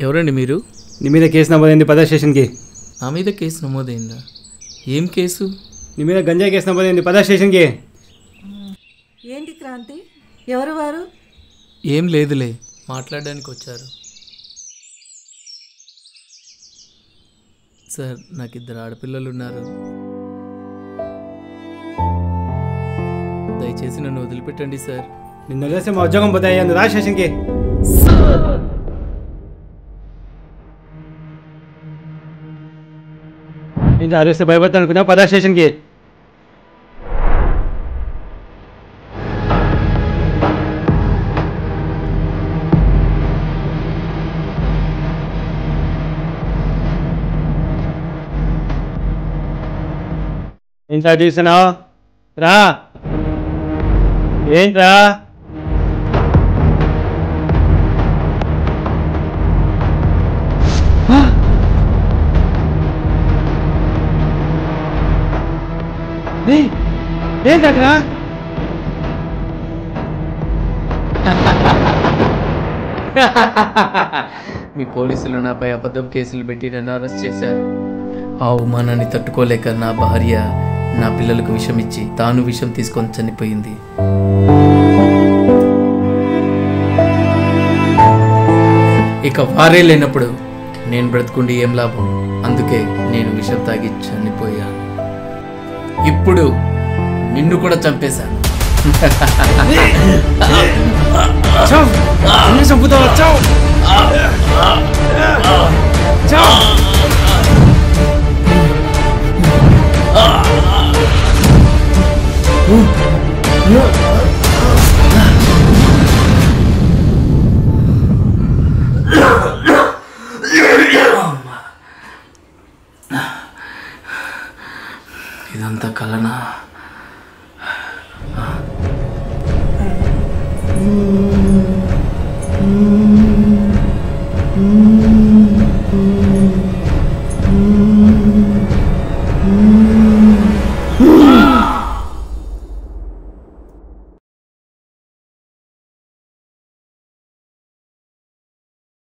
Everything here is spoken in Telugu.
ఎవరండి మీరు? నీ మీద కేసు నమోదైంది, పద స్టేషన్కి. నా మీద కేసు నమోదైందా? ఏం కేసు? నీ మీద గంజాయి కేసు నమోదైంది, పద స్టేషన్కి. ఏంటి క్రాంతి, ఎవరు వారు? ఏం లేదులే, మాట్లాడడానికి వచ్చారు. సార్, నాకు 2 ఆడపిల్లలు ఉన్నారు. దయచేసి నన్ను వదిలిపెట్టండి సార్. నిన్ను వదిలేస్తే మా ఉద్యోగం పోతాయి, అందు రా స్టేషన్కి. నేను అరిస్తే భయపడతా అనుకున్నా, పద స్టేషన్కి. ఏంట్రా చూస్తున్నావు? రా. ఏంట్రా? ఏంటరా? మీ పోలీసులు నాపై అబద్ధం కేసులు పెట్టి నన్ను అరెస్ట్ చేశారు. ఆ అవమానాన్ని తట్టుకోలేక నా భార్య నా పిల్లలకు విషం ఇచ్చి తాను విషం తీసుకొని చనిపోయింది. ఇక వారే లేనప్పుడు నేను బ్రతుకుండి ఏం లాభం? అందుకే నేను విషం తాగి చనిపోయాను. ఇప్పుడు నిన్ను కూడా చంపేశాను. ఇదంతా కలనా?